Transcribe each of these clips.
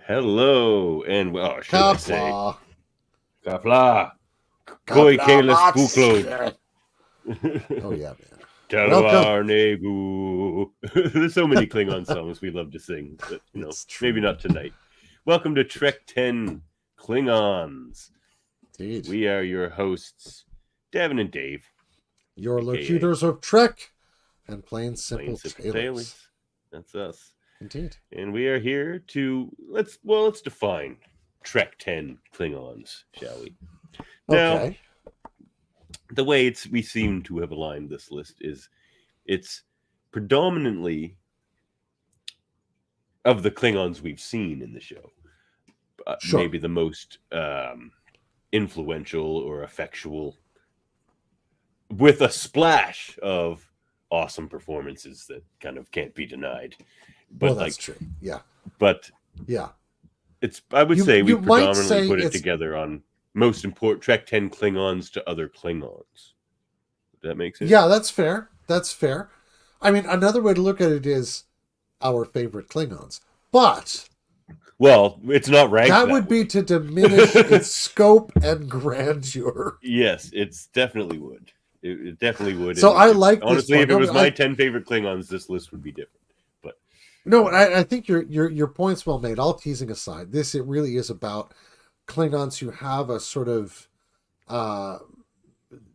Hello, and well, should I say, Kapla. Kapla, Koi Kapla Kalis Matske. Buklod, Oh, yeah, man. Welcome. Talawar Negu. There's so many Klingon songs we love to sing, but It's maybe true. not tonight. Welcome to Trek 10 Klingons. Indeed. We are your hosts, Davan and Dave. Your a.k.a. locutors of Trek and plain simple, Plain Simple tailors. Tailors. That's us. Indeed. And we are here to let's define Trek 10 Klingons, shall we? Now, Okay. the way we seem to have aligned this list is it's predominantly of the Klingons we've seen in the show. Sure. Maybe the most influential or effectual, with a splash of awesome performances that kind of can't be denied. But Well, that's true. Yeah. But Yeah. it's I would say we you might predominantly say put it it's- together on most important Trek 10 Klingons to other Klingons. Does that make sense? Yeah, that's fair. That's fair. I mean, another way to look at it is our favorite Klingons. But Well, it's not ranked. that would be to diminish its scope and grandeur. Yes, it's definitely would. It definitely would. So I like this honestly, point. if it No, was but my 10 favorite Klingons, this list would be different. But No, I think your point's well made. All teasing aside, it really is about Klingons who have a sort of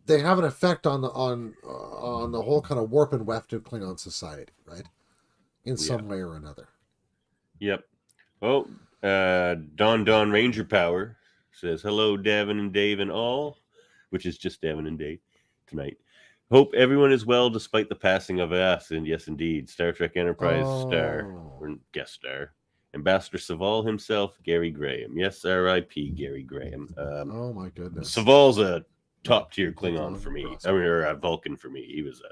they have an effect on the whole kind of warp and weft of Klingon society, right? In some way or another. Yep. Oh, Don Ranger Power says hello, Davin and Dave and all, which is just Davin and Dave tonight. Hope everyone is well despite the passing of us. And yes, indeed, Star Trek Enterprise star or guest star, Ambassador Saval himself, Gary Graham. Yes, R.I.P. Gary Graham. Oh my goodness, Saval's a top tier Klingon for me. I mean, or a Vulcan for me. He was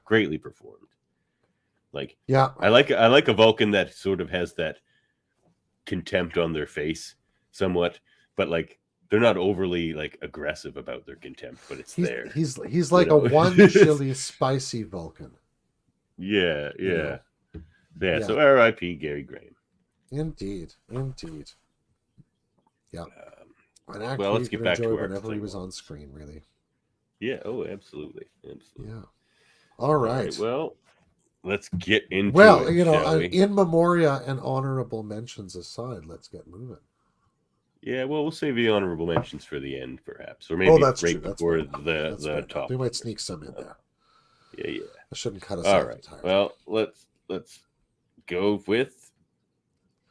greatly performed. Like, yeah, I like a Vulcan that sort of has that contempt on their face, somewhat, but like they're not overly like aggressive about their contempt, but it's there. He's like a one chili spicy Vulcan. Yeah. So R.I.P. Gary Graham. Indeed. Yeah. Well, let's get back to our whenever he was on screen, really. Yeah. Oh, absolutely. Yeah. All right. Well, let's get into it. In memoria and honorable mentions aside, let's get moving. Yeah, well, we'll save the honorable mentions for the end, perhaps, or maybe that's right true. before the top. We might sneak some in there. Yeah. I shouldn't cut us off. All right. Entirely. Well, let's go with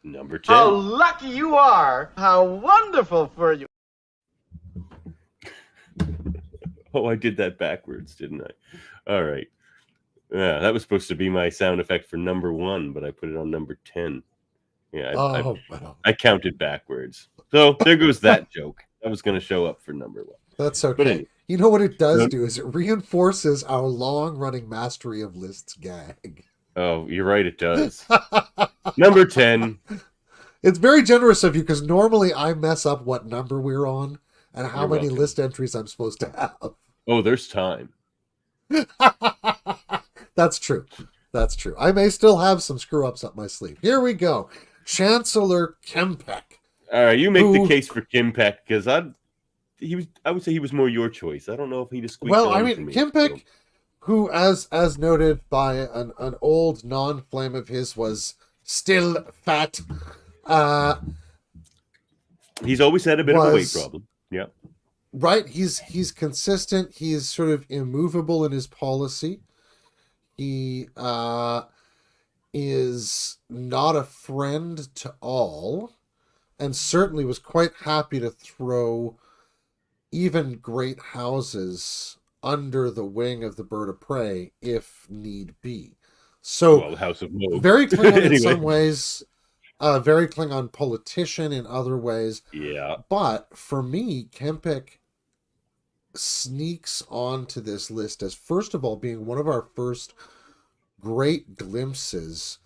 number 10. How lucky you are! How wonderful for you! Oh, I did that backwards, didn't I? All right. Yeah, that was supposed to be my sound effect for number 1, but I put it on number 10. Yeah, I counted backwards. So there goes that joke. That was going to show up for number 1. That's okay. But anyway, you know what it does do is it reinforces our long-running mastery of lists gag. Oh, you're right, it does. Number 10. It's very generous of you because normally I mess up what number we're on and how many list entries I'm supposed to have. Oh, there's time. That's true. I may still have some screw-ups up my sleeve. Here we go. Chancellor Kempek. All right, you make the case for Kempek because I would say he was more your choice. I don't know if he just squeaked on for me. Kempek, who, as noted by an old non-flame of his, was still fat. He's always had a bit of a weight problem. Yeah. Right. He's consistent. He's sort of immovable in his policy. He is not a friend to all, and certainly was quite happy to throw even great houses under the wing of the bird of prey if need be. So, the House of Moog. Very Klingon in some ways, very Klingon politician in other ways. Yeah. But for me, Kempek sneaks onto this list as, first of all, being one of our first great glimpses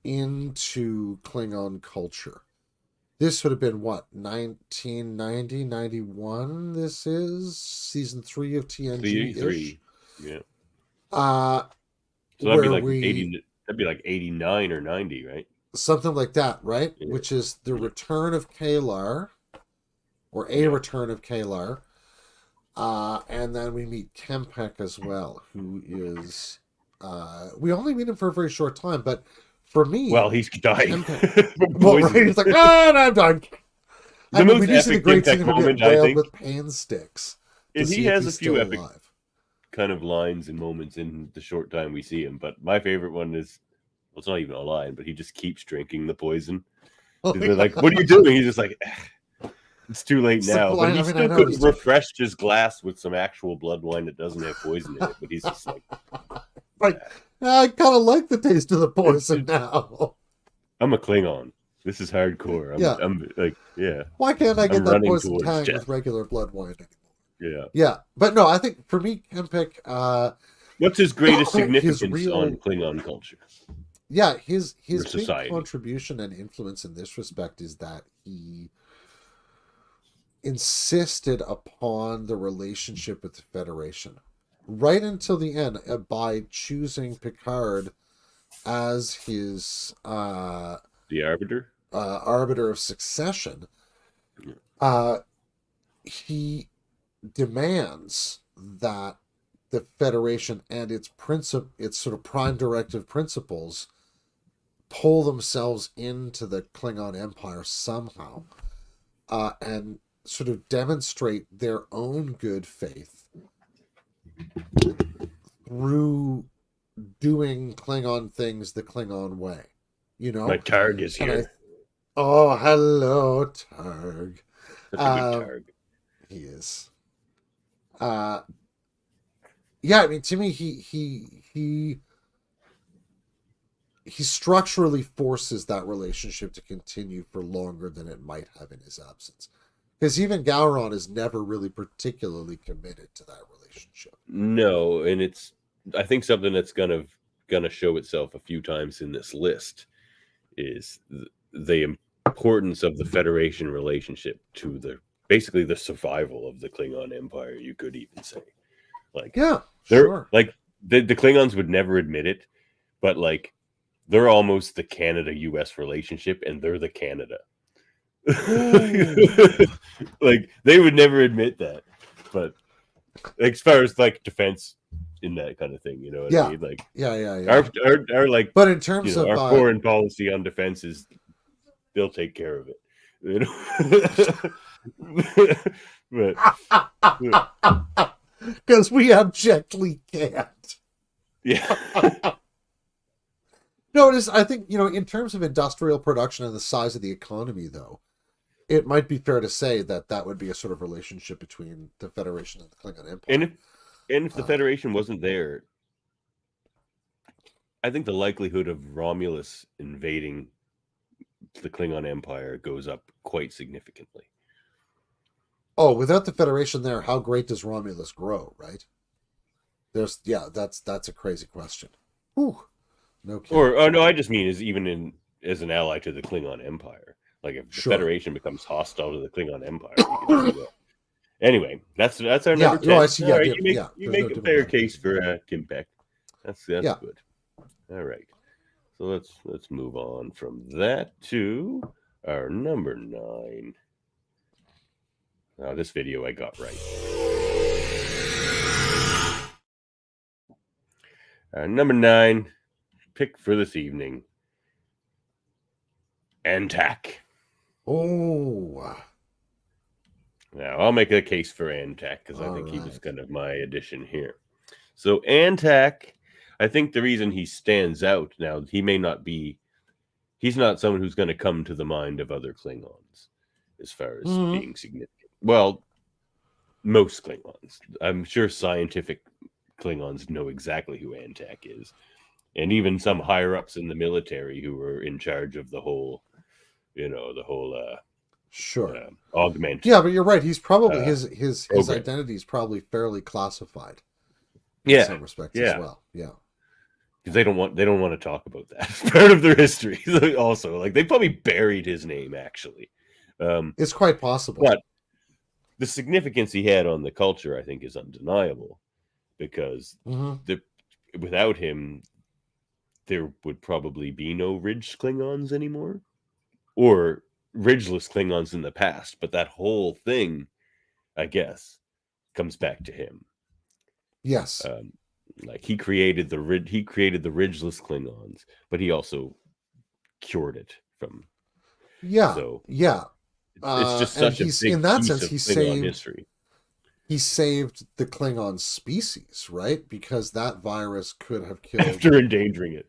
into Klingon culture. This would have been, 1990, 91? This is season 3 of TNG-ish. Yeah. So that'd be like 80. That'd be like 89 or 90, right? something like that, right? Yeah. Which is the return of Kalar, or a return of Kalar. And then we meet Kempek as well, who is we only meet him for a very short time, but for me, Well, he's dying. Well, right? He's like, and I'm done. The We most do see the epic great scene Kempek of him getting moment, I wailed think, with pan sticks to is he see if has he's a few still epic alive. kind of lines and moments in the short time we see him. But my favorite one is, well, it's not even a line, but he just keeps drinking the poison. Oh, They're like, "What are you doing?" He's just like, "It's too late It's like, now." well, But I he mean, I still know could he's have refreshed his glass with some actual blood wine that doesn't have poison in it. But he's just like, like, I kind of like the taste of the poison now. I'm a Klingon. This is hardcore. Yeah. I'm like, yeah. Why can't I get I'm that running poison towards tang death. with regular blood wine anymore? Yeah. Yeah, but no, I think for me, Kempek, What's his greatest significance real- on Klingon culture? yeah, his Or big society? contribution and influence in this respect is that he insisted upon the relationship with the Federation right until the end by choosing Picard as his The Arbiter? arbiter of succession. He demands that the Federation and its sort of prime directive principles pull themselves into the Klingon Empire somehow, and sort of demonstrate their own good faith through doing Klingon things the Klingon way. You know, My Targ is here. Oh, hello, Targ. Such a good Targ. He is. Yeah, I mean, to me, he structurally forces that relationship to continue for longer than it might have in his absence. Because even Gowron is never really particularly committed to that relationship. No, and it's, I think, something that's gonna show itself a few times in this list is the importance of the Federation relationship to basically the survival of the Klingon Empire. You could even say, like, Yeah, they're sure. like the Klingons would never admit it, but like they're almost the Canada-US relationship, and they're the Canada. Like they would never admit that, but as far as like defense in that kind of thing, you know what I mean? Like, yeah. Our like, but in terms of our foreign policy on defense is they'll take care of it, you know. But because we abjectly can't. Yeah. No, it is. I think, in terms of industrial production and the size of the economy, though, it might be fair to say that would be a sort of relationship between the Federation and the Klingon Empire. And if the Federation wasn't there, I think the likelihood of Romulus invading the Klingon Empire goes up quite significantly. Oh, without the Federation there, how great does Romulus grow, right? That's a crazy question. Whew. No kidding. Or no, I just mean as an ally to the Klingon Empire. Like if the Federation becomes hostile to the Klingon Empire, you can do that. Anyway, that's our number 10. No, I see. Right, you make a fair case for Kempek. That's good. All right. So let's move on from that to our number 9. Now this video I got right. Number 9 pick for this evening, Antak. Oh. Now, I'll make a case for Antak because I think he was kind of my addition here. So, Antak, I think the reason he stands out now, he's not someone who's going to come to the mind of other Klingons as far as being significant. Well, most Klingons. I'm sure scientific Klingons know exactly who Antak is. And even some higher-ups in the military who were in charge of the whole augment. Yeah, but you're right. He's probably his identity is probably fairly classified. In some respects as well. Yeah. Because they don't want to talk about that. It's part of their history. Also, like they probably buried his name. Actually, it's quite possible. But the significance he had on the culture, I think, is undeniable. Because without him, there would probably be no ridged Klingons anymore, or ridgeless Klingons in the past. But that whole thing, I guess, comes back to him. Yes. Like he created the ridgeless Klingons, but he also cured it from. Yeah. So Yeah. it's just And such a he's, big in that piece sense, of Klingon history. he saved the Klingon species, right? Because that virus could have killed After endangering it.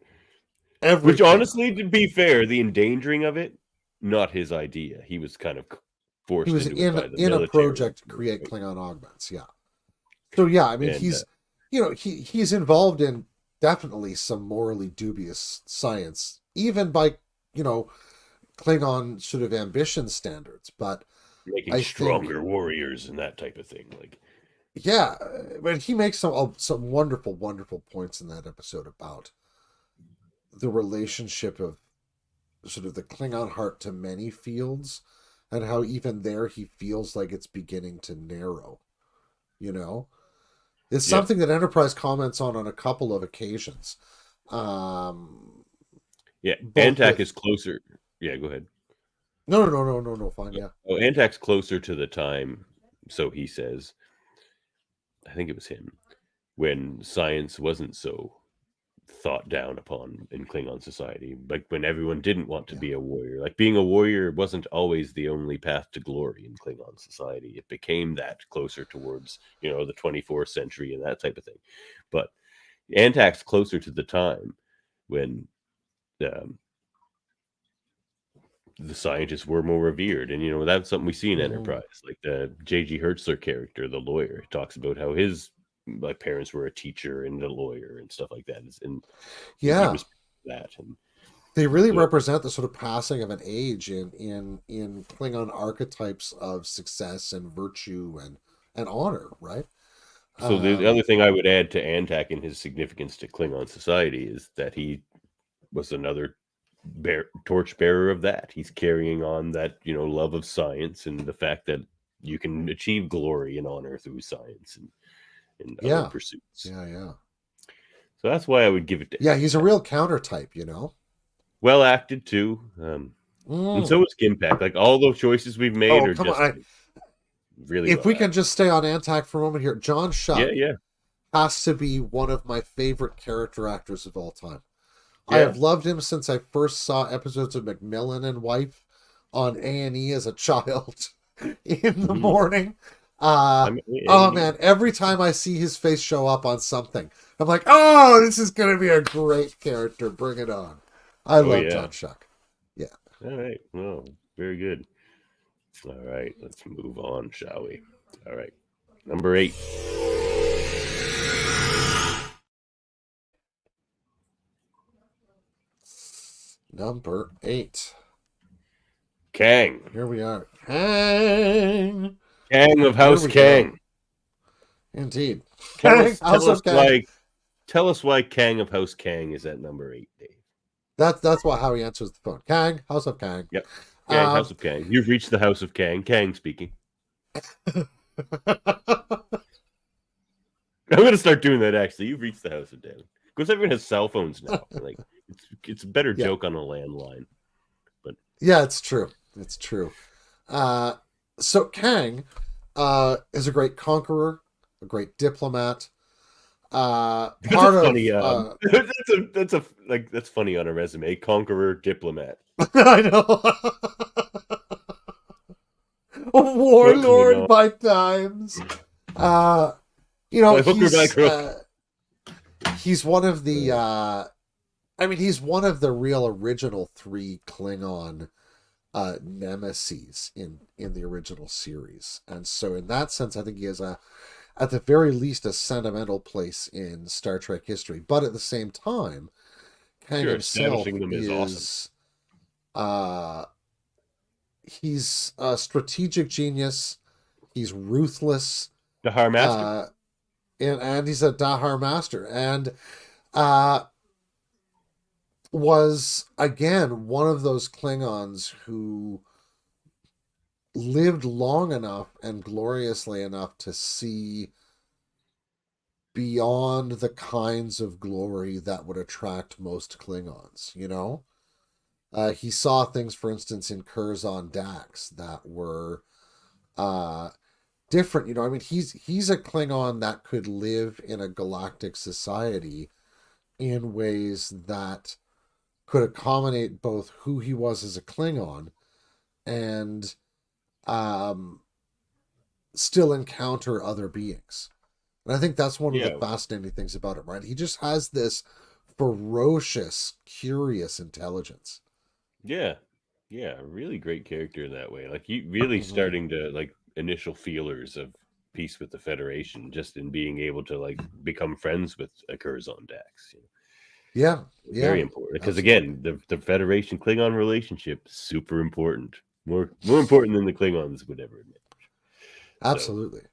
every Which, Klingon. honestly, to be fair, the endangering of it, not his idea. He was kind of forced He was into it by the in a military. project to create Klingon augments, yeah. So yeah, I mean, And, he's he's involved in definitely some morally dubious science, even by Klingon sort of ambition standards. But making I stronger think, warriors and that type of thing. Like, yeah, but he makes some wonderful, wonderful points in that episode about the relationship of sort of the Klingon heart to many fields, and how even there he feels like it's beginning to narrow. It's yep. something that Enterprise comments on a couple of occasions. Yeah, Both Antak with... is closer. Yeah, go ahead. No, fine, yeah. Oh, Antak's closer to the time, so he says, I think it was him, when science wasn't so thought down upon in Klingon society, like when everyone didn't want to be a warrior. Like being a warrior wasn't always the only path to glory in Klingon society. It became that closer towards, the 24th century and that type of thing. But Antak's closer to the time when the scientists were more revered. And, that's something we see in Enterprise. Like the J.G. Hertzler character, the lawyer, talks about how his parents were a teacher and a lawyer and stuff like that. And he was that. And they really represent the sort of passing of an age in Klingon archetypes of success and virtue and honor, right? So the other thing I would add to Antak and his significance to Klingon society is that he was another torch bearer of that. He's carrying on that, love of science and the fact that you can achieve glory and honor through science and other pursuits. Yeah. So that's why I would give it to Antak. He's a real counter type, Well acted too. And so is Kimpak. Like all those choices we've made are just really. If we can just stay on Antak for a moment here, John Shuck has to be one of my favorite character actors of all time. I have loved him since I first saw episodes of Macmillan and Wife on A&E as a child in the morning. Oh man, every time I see his face show up on something, I'm like, oh, this is going to be a great character. Bring it on. I love John Shuck. Yeah. All right. Well, very good. All right. Let's move on, shall we? All right. Number 8. Number 8. Kang. Here we are. Kang. Kang of House Kang. Go. Indeed. Tell us why Kang of House Kang is at number 8, Dave. That's how he answers the phone. Kang, House of Kang. Yep. Kang, House of Kang. You've reached the House of Kang. Kang speaking. I'm going to start doing that, actually. You've reached the House of Kang. Because everyone has cell phones now. Like it's a better joke on a landline. But yeah, it's true. It's true. So Kang is a great conqueror, a great diplomat. That's funny on a resume. Conqueror, diplomat. I know. A warlord by times. He's one of the he's one of the real original 3 Klingon nemesis in the original series. And so in that sense, I think he has at the very least a sentimental place in Star Trek history. But at the same time, Kang himself is awesome. He's a strategic genius. He's ruthless. Dahar master. And he's a Dahar master. And was, again, one of those Klingons who lived long enough and gloriously enough to see beyond the kinds of glory that would attract most Klingons, he saw things, for instance, in Curzon Dax that were different. I mean, he's a Klingon that could live in a galactic society in ways that could accommodate both who he was as a Klingon and still encounter other beings. And I think that's one of the fascinating things about him, right? He just has this ferocious, curious intelligence. Yeah. Yeah. Really great character in that way. Like, he really starting to, like, initial feelers of peace with the Federation just in being able to, like, become friends with a Curzon Dax. Yeah. Very important. Because, again, the Federation Klingon relationship, super important. More important than the Klingons would ever admit. Absolutely. So,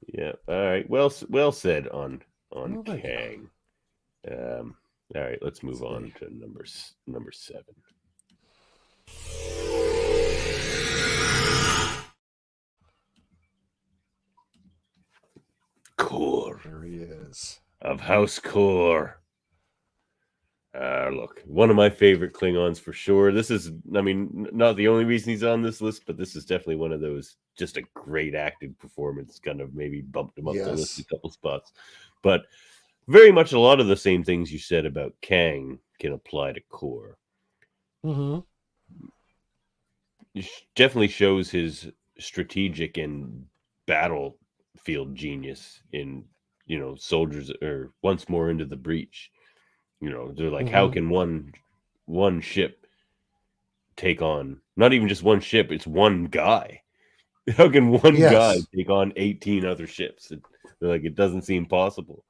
yeah. All right. Well said on Kang. All right. Let's move on to number 7. Kor. There he is. Of House Kor. Look, one of my favorite Klingons for sure. This is, I mean, not the only reason he's on this list, but this is definitely one of those, just a great acting performance, kind of maybe bumped him up the list a couple spots. But very much a lot of the same things you said about Kang can apply to Kor. It definitely shows his strategic and battlefield genius in, soldiers, or Once More Into the Breach. They're like, how can one ship take on, not even just one ship, it's one guy. How can one guy take on 18 other ships? They're like, it doesn't seem possible.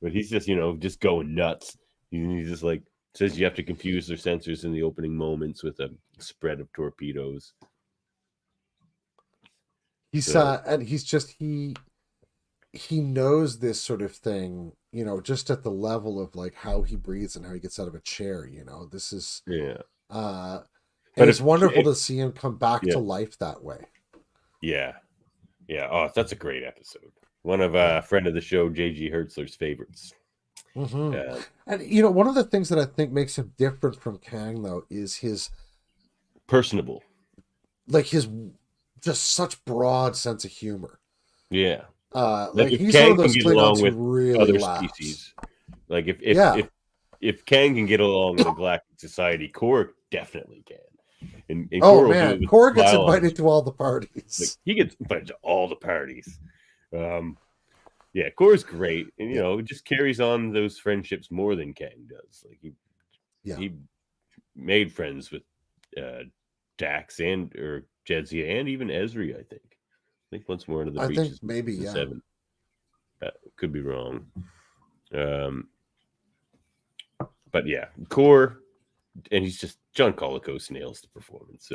But he's just, just going nuts. He's just like, says you have to confuse their sensors in the opening moments with a spread of torpedoes. And he's just, he knows this sort of thing, just at the level of like how he breathes and how he gets out of a chair. This is but it's wonderful to see him come back to life that way. Yeah. Oh, that's a great episode. One of a friend of the show, J.G. Hertzler's favorites. And one of the things that I think makes him different from Kang, though, is his personable, like his just such broad sense of humor. Yeah. Like he's one of those Klingons who really other laughs. species. Like if Kang can get along with a galactic society, Kor definitely can. And Kor gets invited to all the parties. Like, he gets invited to all the parties. Kor's great, and it just carries on those friendships more than Kang does. Like he made friends with Dax or Jadzia and even Ezri. I think Once More Into the Breach. I think maybe 7. Could be wrong. But yeah, Kor, and he's just, John Colicos nails the performance.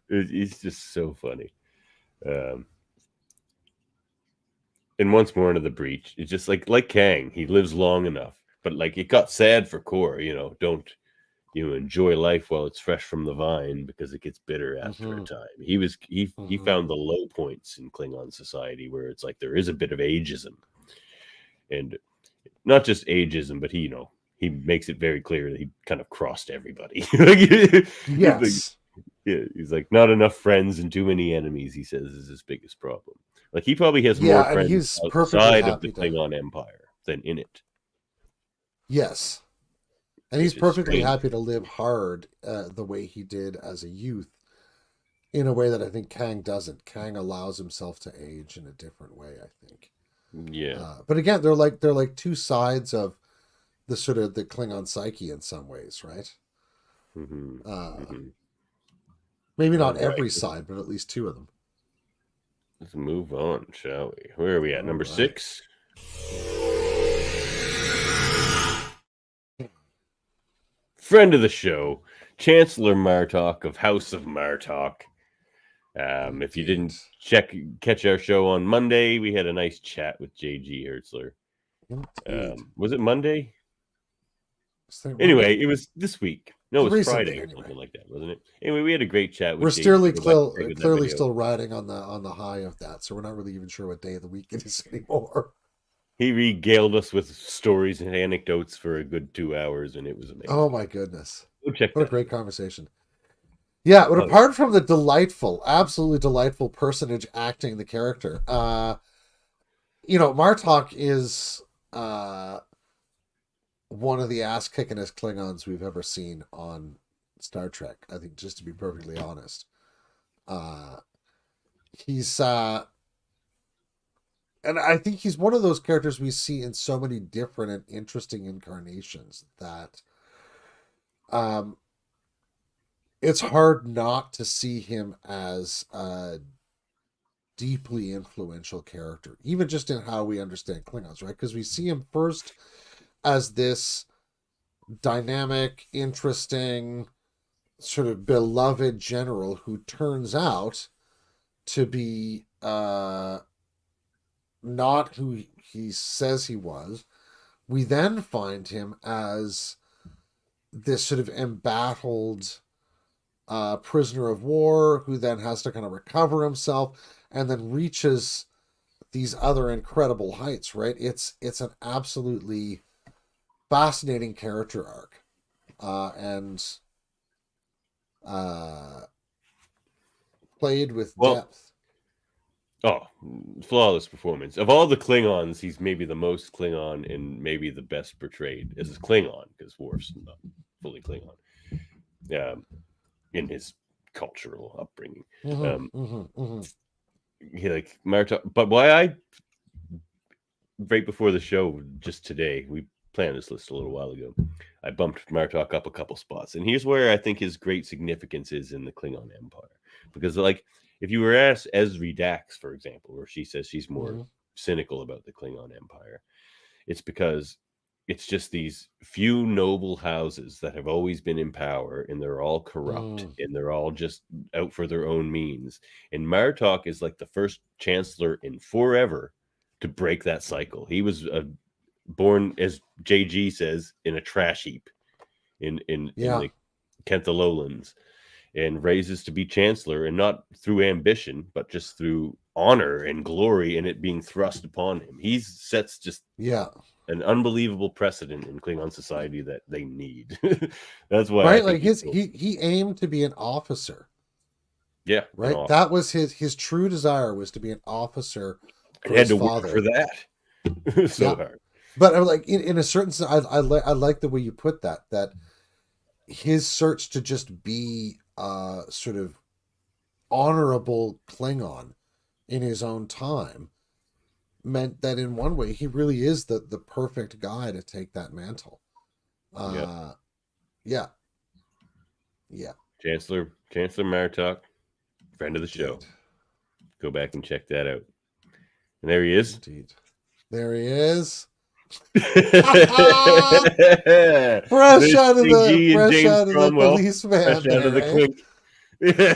He's just so funny. And Once More Into the Breach, it's just like Kang, he lives long enough, but like it got sad for Kor. Don't enjoy life while it's fresh from the vine, because it gets bitter after a time. He found the low points in Klingon society where it's like there is a bit of ageism, and not just ageism, but he makes it very clear that he kind of crossed everybody. Yes. He's like, not enough friends and too many enemies, he says, is his biggest problem. Like, he probably has more friends outside of the Klingon Empire than in it. Yes. And he's perfectly happy to live hard the way he did as a youth, in a way that I think Kang doesn't. Kang allows himself to age in a different way, I think. Yeah. But again, they're like two sides of the sort of the Klingon psyche in some ways, right? Maybe not every side, but at least two of them. Let's move on, shall we? Where are we at? Number 6? Friend of the show, Chancellor Martok of House of Martok. If you didn't catch our show on Monday, we had a nice chat with J.G. Hertzler. Was it Monday? Anyway, it was this week. No, it was Friday or something like that, wasn't it? Anyway, we had a great chat with We're clearly still riding on the high of that, so we're not really even sure what day of the week it is anymore. He regaled us with stories and anecdotes for a good 2 hours, and it was amazing. Oh my goodness. Go check What a that great out. conversation. Yeah, but Oh, apart from the delightful, absolutely delightful personage acting the character, Martok is one of the ass-kickingest Klingons we've ever seen on Star Trek. I think, just to be perfectly honest. He's and I think he's one of those characters we see in so many different and interesting incarnations that it's hard not to see him as a deeply influential character, even just in how we understand Klingons, right? Because we see him first as this dynamic, interesting, sort of beloved general who turns out to be not who he says he was. We then find him as this sort of embattled prisoner of war who then has to kind of recover himself and then reaches these other incredible heights, right? It's an absolutely fascinating character arc, and played with depth. Flawless performance. Of all the Klingons, he's maybe the most Klingon and maybe the best portrayed as a Klingon, because Worf's not fully Klingon. In his cultural upbringing. He like Martok, but right before the show, just today, we planned this list a little while ago. I bumped Martok up a couple spots, and here's where I think his great significance is in the Klingon Empire, because like if you were asked Esri Dax, for example, where she says she's more cynical about the Klingon Empire, it's because it's just these few noble houses that have always been in power, and they're all corrupt, and they're all just out for their own means. And Martok is like the first chancellor in forever to break that cycle. He was born, as JG says, in a trash heap in the Kentha Lowlands, and raises to be chancellor, and not through ambition, but just through honor and glory, and it being thrust upon him. He sets just an unbelievable precedent in Klingon society that they need. That's why, right? Like he aimed to be an officer. Yeah, right. That was his true desire, was to be an officer. He had to work for that so hard. But like in a certain sense, I like the way you put that. That his search to just be sort of honorable Klingon in his own time meant that in one way he really is the perfect guy to take that mantle. Chancellor Martok, friend of the show. Go back and check that out. And there he is. Indeed. There he is. Fresh out of the police van. Fresh out of the clink.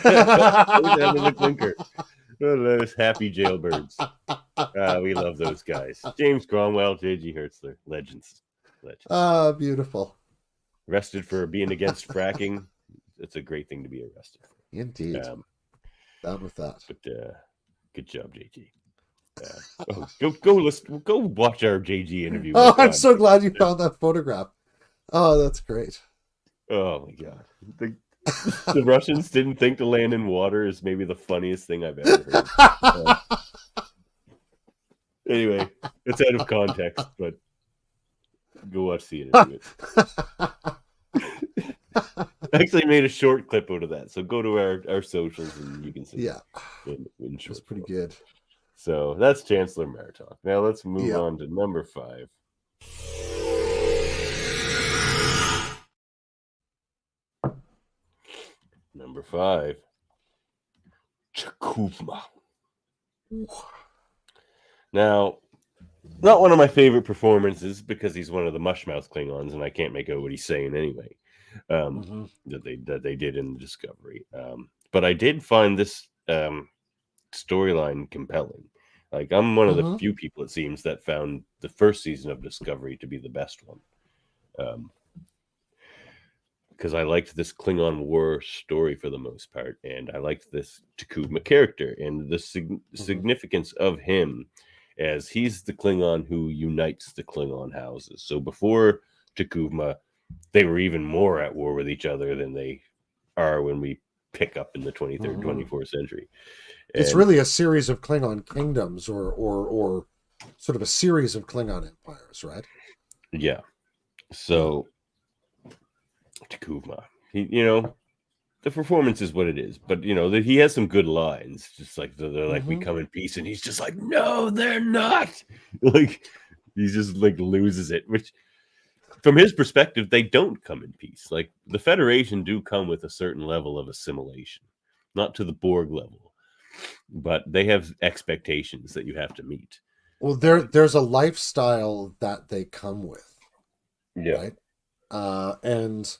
Out of the clinker. Oh, those happy jailbirds. We love those guys. James Cromwell, J.G. Hertzler. Legends. Beautiful. Arrested for being against fracking. It's a great thing to be arrested for. Indeed. Down with that. But good job, JG. Go watch our JG interview. Oh, I'm so glad you found that photograph. Oh, that's great. Oh my god. The Russians didn't think to land in water is maybe the funniest thing I've ever heard. Anyway, it's out of context, but go watch the interview. I actually made a short clip out of that, so go to our socials and you can see. Yeah, in it's pretty good. So that's Chancellor Martok. Now let's move on to number 5. Number 5, Chakuvma. Now, not one of my favorite performances, because he's one of the mushmouth Klingons, and I can't make out what he's saying anyway. That they did in the Discovery. But I did find this storyline compelling. Like, I'm one of the few people, it seems, that found the first season of Discovery to be the best one. Because I liked this Klingon War story for the most part, and I liked this Takuma character and the significance of him as he's the Klingon who unites the Klingon houses. So before T'Kuvma, they were even more at war with each other than they are when we pick up in the 23rd, 24th century. It's really a series of Klingon kingdoms or sort of a series of Klingon empires, right? Yeah. So T'Kuvma, the performance is what it is, but he has some good lines. Just like they're like, we come in peace, and he's just like, no, they're not. Like he just like loses it, which from his perspective, they don't come in peace. Like the Federation do come with a certain level of assimilation, not to the Borg level, but they have expectations that you have to meet. Well, there's a lifestyle that they come with, right? And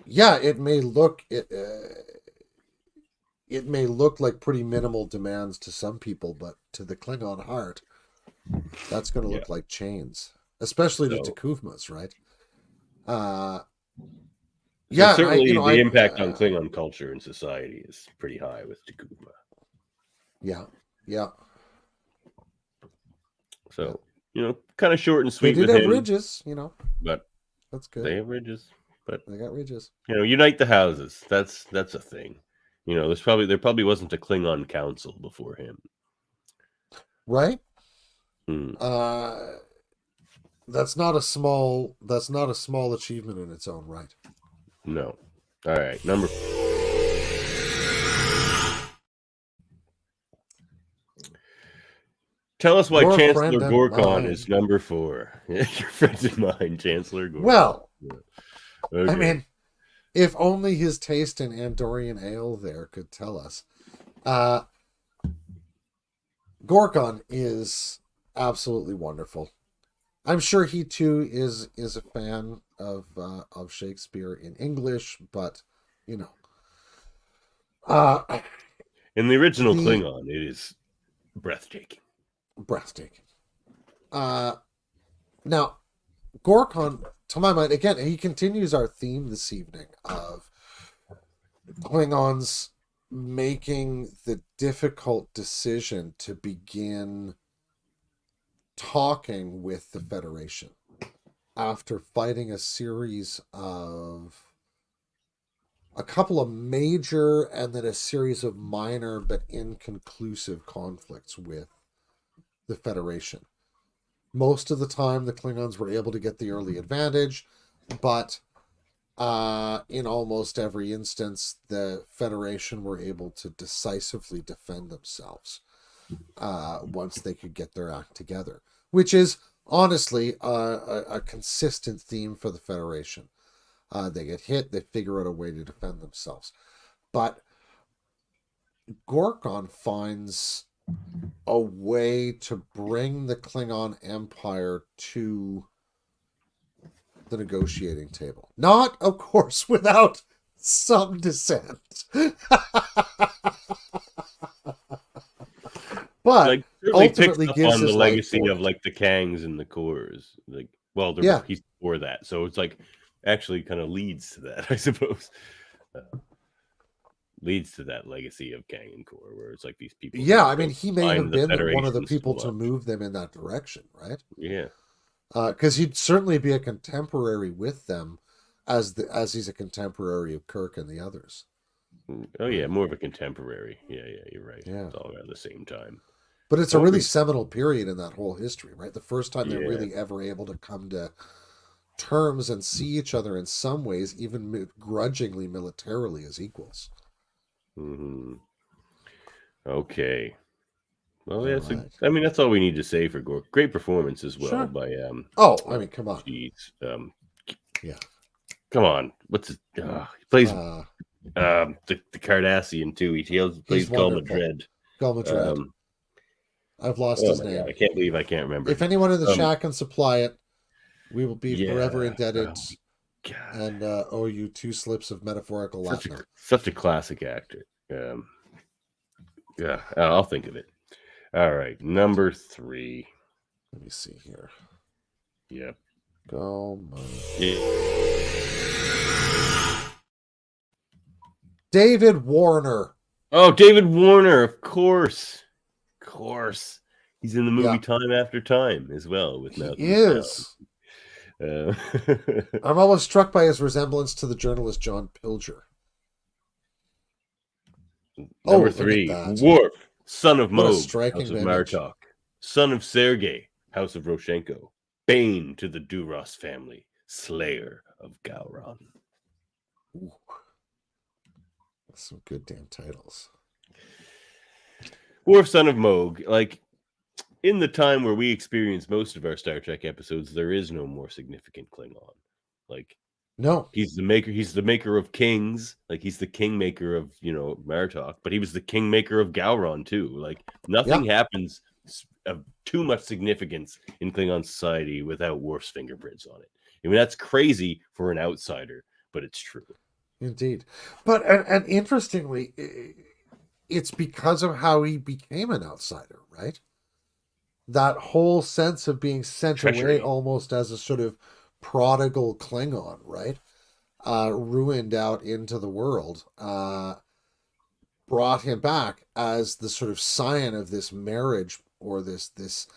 yeah, it may look like pretty minimal demands to some people, but to the Klingon heart, that's going to look like chains, especially to T'Kuvma's, right? Certainly the impact on Klingon culture and society is pretty high with T'Kuvma. Yeah. So, kind of short and sweet. They did have ridges, but that's good. They have ridges, but they got ridges. Unite the houses. That's a thing. There probably wasn't a Klingon council before him, right? That's not a small achievement in its own right. No. All right, number. Tell us why Chancellor Gorkon is number 4. Your friend of mine, Chancellor Gorkon. Well, okay. I mean, if only his taste in Andorian ale there could tell us. Gorkon is absolutely wonderful. I'm sure he too is a fan of Shakespeare in English, but in the original Klingon, it is breathtaking. Now, Gorkon, to my mind, again, he continues our theme this evening of Klingons making the difficult decision to begin talking with the Federation after fighting a series of a couple of major and then a series of minor but inconclusive conflicts with the Federation. Most of the time, the Klingons were able to get the early advantage, but in almost every instance, the Federation were able to decisively defend themselves once they could get their act together, which is honestly a consistent theme for the Federation. They get hit, they figure out a way to defend themselves. But Gorkon finds a way to bring the Klingon Empire to the negotiating table. Not, of course, without some dissent. But ultimately gives on the legacy of like the Kangs and the Kors. He's before that. So it's like actually kind of leads to that, I suppose. Leads to that legacy of Kang and Kor, where it's like these people. Yeah, I mean, he may have been one of the people to move them in that direction, right? Yeah, because he'd certainly be a contemporary with them, as he's a contemporary of Kirk and the others. Oh yeah, more of a contemporary. Yeah, you're right. Yeah, it's all around the same time. But it's a really seminal period in that whole history, right? The first time they're really ever able to come to terms and see each other in some ways, even grudgingly, militarily, as equals. Mm-hmm. Okay. Well, that's that's all we need to say for Gork. Great performance as well by I mean, come on. Jeez. Yeah. Come on. What's his he plays the Cardassian too. He plays Gul Madred. Gul Madred. I've lost his name. God, I can't believe I can't remember. If anyone in the chat can supply it, we will be forever indebted. And owe you 2 slips of metaphorical laughter. Such a classic actor. I'll think of it. All right, number 3. Let me see here. Yep. David Warner. Oh, David Warner, of course. Of course. He's in the movie Time After Time as well with He Malcolm is. McDowell. I'm almost struck by his resemblance to the journalist John Pilger. Number 3, Worf, son of What a Moog, striking House of image. Martok, son of Sergei, House of Roshenko, Bane to the Duras family, Slayer of Gowron. Ooh. That's some good damn titles. Worf, son of Moog, like, in the time where we experience most of our Star Trek episodes, there is no more significant Klingon. Like, no, he's the maker of kings. Like, he's the kingmaker of, Martok, but he was the kingmaker of Gowron too. Like, nothing happens of too much significance in Klingon society without Worf's fingerprints on it. I mean, that's crazy for an outsider, but it's true. Indeed. But, and interestingly, it's because of how he became an outsider, right? That whole sense of being sent away almost as a sort of prodigal Klingon, right? Ruined out into the world, brought him back as the sort of scion of this marriage or this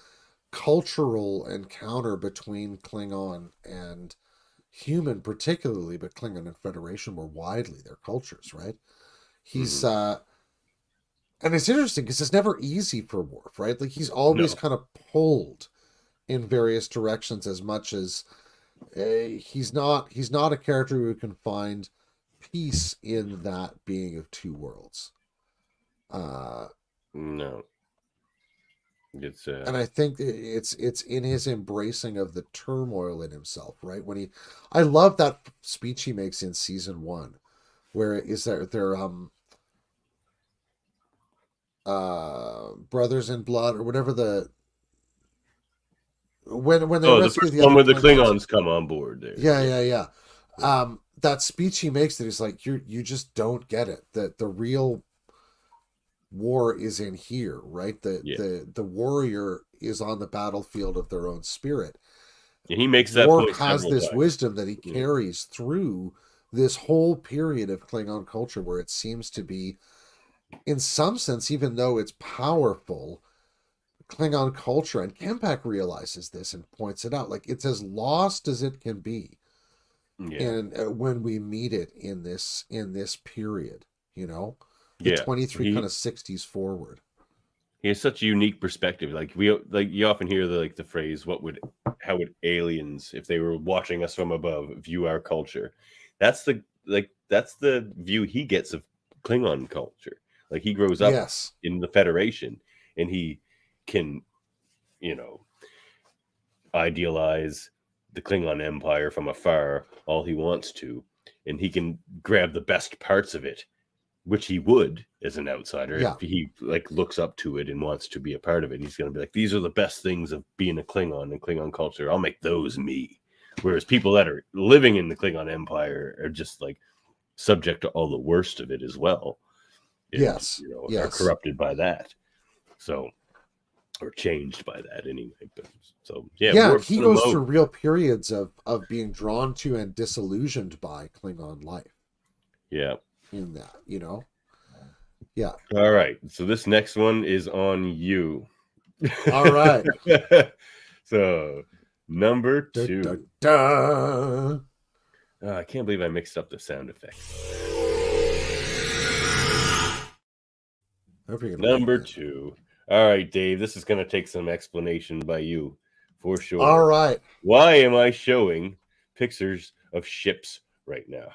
cultural encounter between Klingon and human particularly, but Klingon and Federation more widely, their cultures, right? He's and it's interesting because it's never easy for Worf, right? Like he's always kind of pulled in various directions as much as he's not a character who can find peace in that being of two worlds. No. It's and I think it's in his embracing of the turmoil in himself, right? I love that speech he makes in season 1, where they're brothers in blood or whatever when they rescue the other where the Klingons come on board there. Yeah. That speech he makes that he's like, you just don't get it, that the real war is in here, right? The warrior is on the battlefield of their own spirit. And he makes that point. Has this wisdom that he carries through this whole period of Klingon culture where it seems to be, in some sense, even though it's powerful, Klingon culture, and Kempek realizes this and points it out, like it's as lost as it can be. And when we meet it in this period, the 23 kind of 60s forward. He has such a unique perspective. Like you often hear the phrase, how would aliens, if they were watching us from above, view our culture? That's the view he gets of Klingon culture. Like he grows up in the Federation and he can, idealize the Klingon Empire from afar all he wants to, and he can grab the best parts of it, which he would as an outsider if he looks up to it and wants to be a part of it. He's going to be like, these are the best things of being a Klingon and Klingon culture. I'll make those me. Whereas people that are living in the Klingon Empire are just subject to all the worst of it as well. And, are corrupted by that. So, or changed by that anyway. But, he goes through real periods of being drawn to and disillusioned by Klingon life. Yeah. In that, Yeah. All right. So this next one is on you. All right. So number 2. I can't believe I mixed up the sound effects. Number 2. All right, Dave, this is going to take some explanation by you for sure. All right. Why am I showing pictures of ships right now?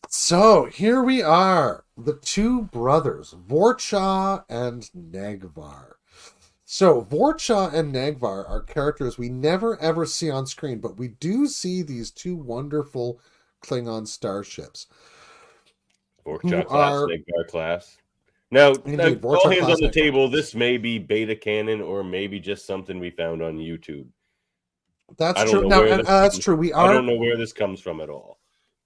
So here we are, the two brothers, Vorcha and Negvar. So Vorcha and Negvar are characters we never ever see on screen, but we do see these two wonderful Klingon starships. Vorcha class, Negvar class. Now, all hands on the table, this may be beta canon or maybe just something we found on YouTube. That's true. That's true. I don't know where this comes from at all.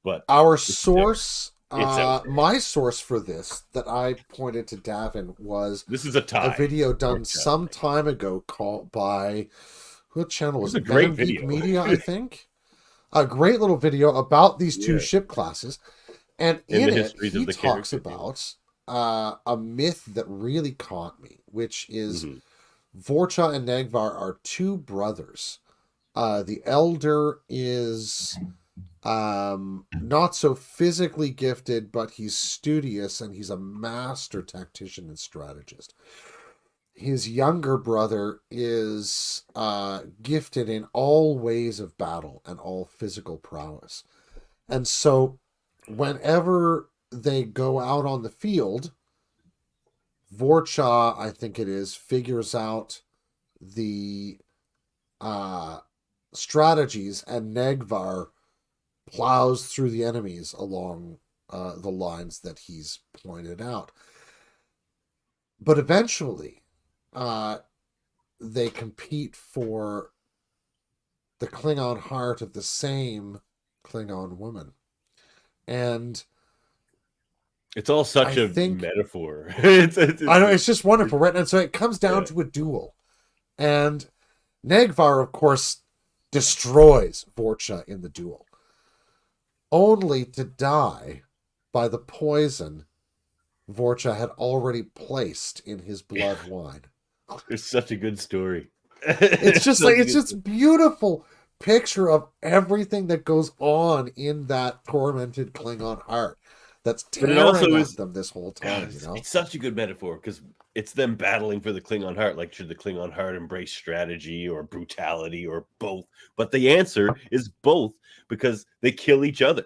But our source, my source for this that I pointed to Davan was a video done some time ago called by what channel was it? Great video. Media, I think. A great little video about these two ship classes, and in it he talks about a myth that really caught me, which is Mhm. Vorcha and Negvar are two brothers. The elder is not so physically gifted, but he's studious and he's a master tactician and strategist. His younger brother is gifted in all ways of battle and all physical prowess. And so whenever they go out on the field, Vorcha, I think it is, figures out the strategies, and Negvar plows through the enemies along the lines that he's pointed out. But eventually, they compete for the Klingon heart of the same Klingon woman. And It's all such I a think metaphor. I know it's just wonderful, right? And so it comes down to a duel. And Negvar, of course, destroys Vorcha in the duel, only to die by the poison Vorcha had already placed in his blood wine. It's such a good story. It's just like it's just beautiful picture of everything that goes on in that tormented Klingon heart that's tearing at them this whole time. You know, it's such a good metaphor because it's them battling for the Klingon heart. Like, should the Klingon heart embrace strategy or brutality or both? But the answer is both because they kill each other.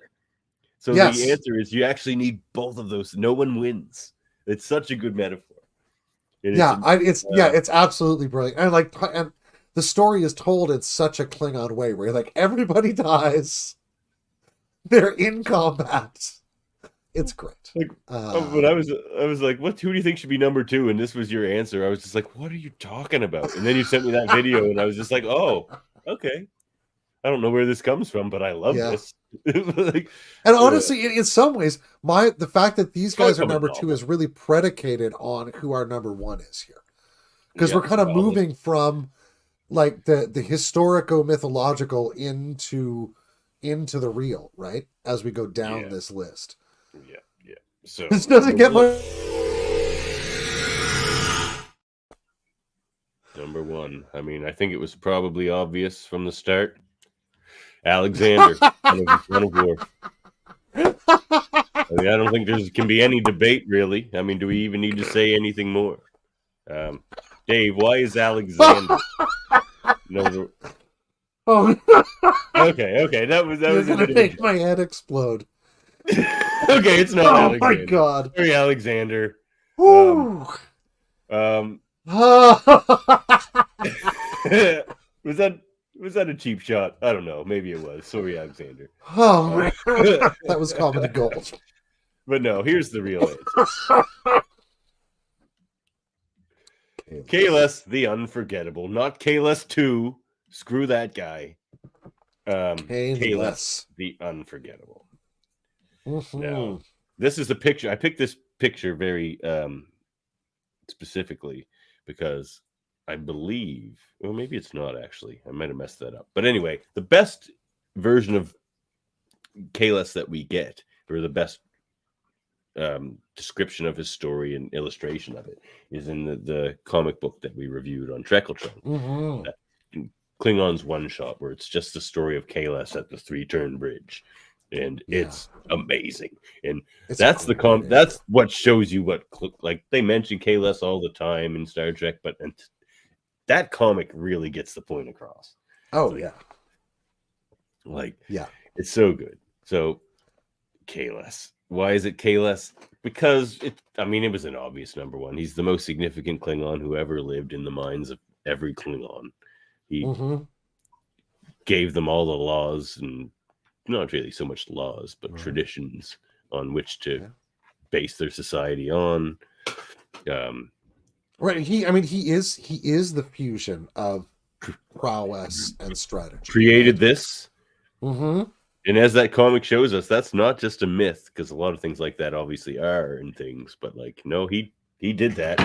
So yes. the answer is you actually need both of those. No one wins. It's such a good metaphor. And it's absolutely brilliant. And the story is told in such a Klingon way where like everybody dies. They're in combat. It's great. Like, but I was like, "What? Who do you think should be number 2?" And this was your answer. I was just like, "What are you talking about?" And then you sent me that video, and I was just like, "Oh, okay. I don't know where this comes from, but I love this." Like, and honestly, in some ways, the fact that these guys are number 2 is really predicated on who our number 1 is here, because we're kind of moving from like the historico-mythological into the real, right? As we go down this list. Yeah. So this doesn't get much. Number 1. I mean, I think it was probably obvious from the start. Alexander, son of Worf. I mean, I don't think there can be any debate, really. I mean, do we even need to say anything more? Dave, why is Alexander? No. Oh. Okay. That was gonna make my head explode. Okay, it's not Alexander. Oh my god. Sorry, Alexander. Was that a cheap shot? I don't know. Maybe it was. Sorry, Alexander. Oh, that was comedy gold. But no, here's the real answer. Kahless, the unforgettable, not Kahless 2. Screw that guy. Kahless, the unforgettable. Mm-hmm. Now, this is a picture. I picked this picture very specifically because I believe, well, maybe it's not actually. I might have messed that up. But anyway, the best version of Kahless that we get, or the best description of his story and illustration of it, is in the comic book that we reviewed on Trekkletron. Mm-hmm. Klingons one shot, where it's just the story of Kahless at the 3-turn bridge. And it's amazing, and that's that's what shows you what, like, they mention Kahless all the time in Star Trek, but that comic really gets the point across. It's so good. So Kahless, why is it Kahless? Because it was an obvious number 1. He's the most significant Klingon who ever lived in the minds of every Klingon. He gave them all the laws, and not really so much laws, but traditions on which to base their society on. Right. He is the fusion of prowess and strategy. Created this. Mm-hmm. And as that comic shows us, that's not just a myth, because a lot of things like that obviously are and things, but like, no, he did that.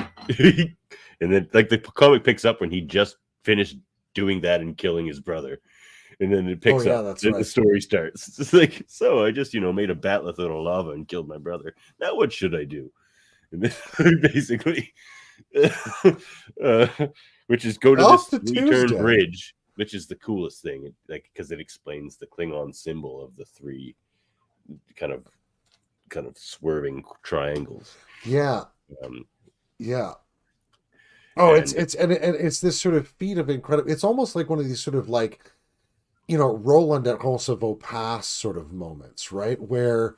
And then like the comic picks up when he just finished doing that and killing his brother. And then it picks up. Then the story starts. It's just like, so I just, made a batleth out of lava and killed my brother. Now what should I do? basically, uh, which is go to Off this to 3-turn Tuesday. bridge, which is the coolest thing, because it explains the Klingon symbol of the 3 kind of swerving triangles. Yeah. Um, Yeah. Oh, and it's this sort of feat of incredible. It's almost like one of these sort of like, Roland at Kosovo Pass sort of moments, right? Where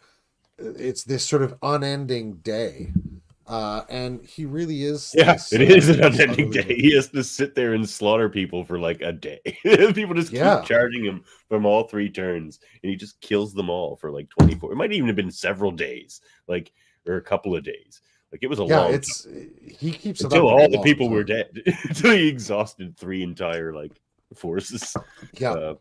it's this sort of unending day. And he really is yeah, this, it is an this unending day. unbelievable. He has to sit there and slaughter people for like a day. People just Yeah. keep charging him from all 3 turns, and he just kills them all for like 24. It might even have been several days, or a couple of days. Like, it was a Yeah, long it's time. he keeps it Until up for all a the long people were time. dead. Until he exhausted 3 entire forces. Yeah.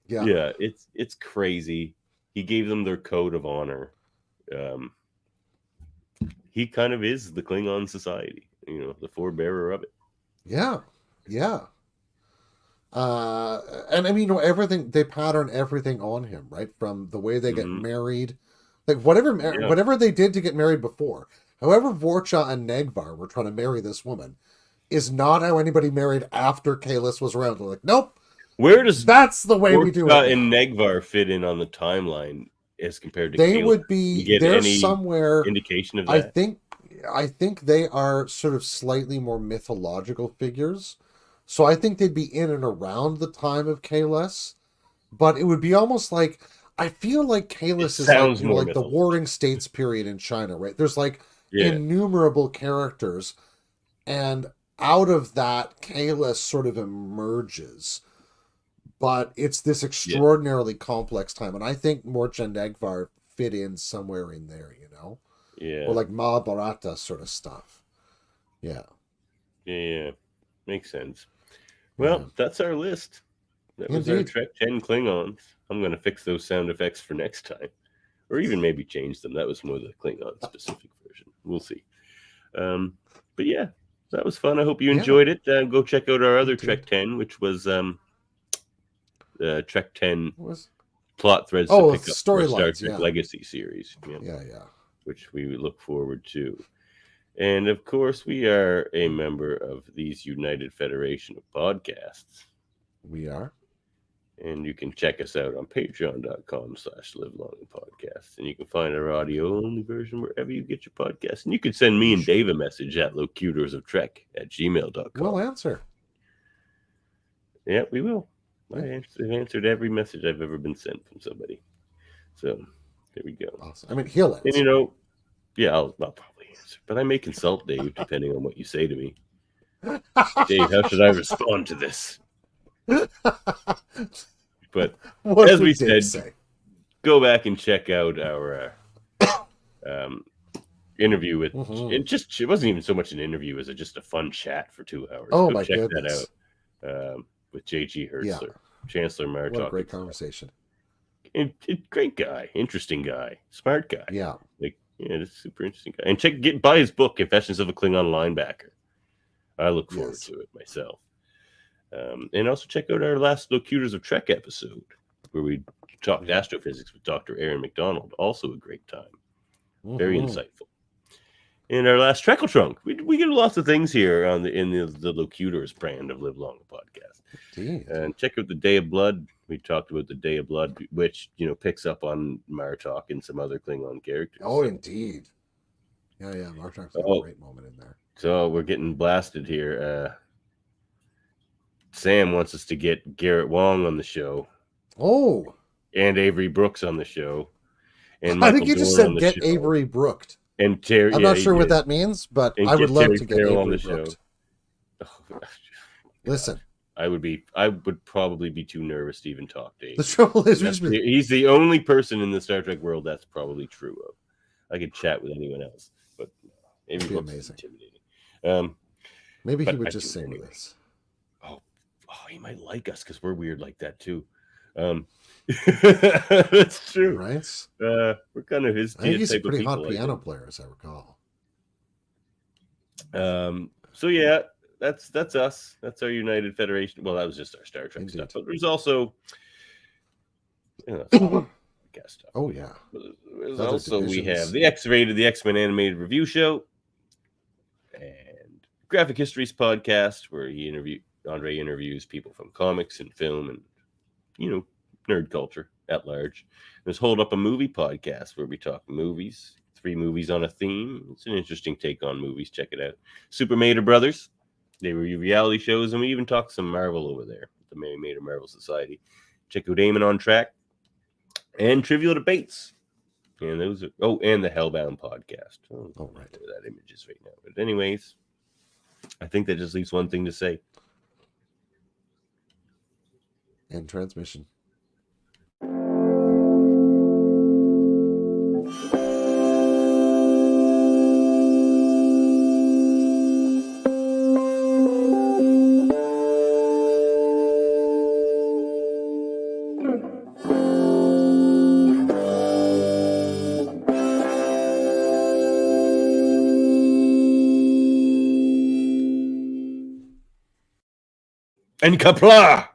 Yeah. Yeah, it's crazy. He gave them their code of honor. He kind of is the Klingon society, the forebearer of it. Yeah. Yeah. And I mean, everything, they pattern everything on him, right? From the way they get married, like whatever they did to get married before. However, Vorcha and Negvar were trying to marry this woman is not how anybody married after Kalis was around. They're like, nope. Where does That's the way we do it now. and Negvar fit in on the timeline as compared to They Kalis? would be, you get they're any somewhere, indication of that? I think they are sort of slightly more mythological figures. So I think they'd be in and around the time of Kalis, but it would be almost like, I feel like Kalis is like, more like the Warring States period in China, right? There's like innumerable characters, and out of that, Kalis sort of emerges. But it's this extraordinarily complex time, and I think Morcha and Negvar fit in somewhere in there, Yeah. or like Mahabharata sort of stuff. Yeah. Yeah. Makes sense. Well, that's our list. That was our Trek 10 Klingons. I'm going to fix those sound effects for next time, or even maybe change them. That was more the Klingon specific version. We'll see. But yeah, that was fun. I hope you enjoyed it. Go check out our other Trek 10, which was Trek 10 plot threads to pick up for Star Trek Legacy series. Yeah. Which we look forward to. And of course, we are a member of these United Federation of Podcasts. We are. And you can check us out on patreon.com/livelongpodcasts. And you can find our audio-only version wherever you get your podcasts. And you can send me and Dave a message at locutorsoftrek@gmail.com. We'll answer. Yeah, we will. I've answered every message I've ever been sent from somebody. So, there we go. Awesome. I mean, he'll answer. And, I'll probably answer. But I may consult Dave depending on what you say to me. Dave, how should I respond to this? But as we said, go back and check out our interview with. It wasn't even so much an interview as just a fun chat for 2 hours. Oh, go my check goodness. that out with J.G. Hertzler, Chancellor Martok. What a great conversation. Great guy, interesting guy, smart guy. Yeah. Just super interesting guy. And buy his book, Confessions of a Klingon Linebacker. I look forward to it myself. And also check out our last Locutors of Trek episode, where we talked astrophysics with Dr. Aaron McDonald. Also a great time. Very insightful. In our last Treckle Trunk, we get lots of things here in the Locutors brand of Live Long Podcast. Indeed. And check out the Day of Blood. We talked about the Day of Blood, which picks up on Martok and some other Klingon characters. Oh, indeed. Yeah. Martok's got a great moment in there. So we're getting blasted here. Sam wants us to get Garrett Wong on the show. Oh. And Avery Brooks on the show. And I think you just said get Avery Brooked. And Terry. I'm not sure what that means, but I would love to get Avery on the Brooked. Show. Listen. I would probably be too nervous to even talk to Avery. The trouble is, he's the only person in the Star Trek world that's probably true of. I could chat with anyone else, but Avery Brooks is intimidating. Maybe he would just sing with us. Oh, he might like us because we're weird like that too. That's true, right? We're kind of his. I think he's a pretty hot piano player, as I recall. So yeah, that's us. That's our United Federation. Well, that was just our Star Trek stuff, but there's also, kind podcast stuff. Oh yeah. There's Other also we divisions. have the X-Rated, the X-Men animated review show, and Graphic Histories podcast, where Andrè interviews people from comics and film and nerd culture at large. There's Hold Up a Movie podcast, where we talk movies, 3 movies on a theme. It's an interesting take on movies. Check it out. Super Mater Brothers, they review reality shows, and we even talk some Marvel over there, the Mary Mater Marvel Society. Check out Eamon on Track and Trivial Debates. And those are and the Hellbound podcast. Oh, right. That image is right now. But anyways, I think that just leaves one thing to say. And transmission. And kapla!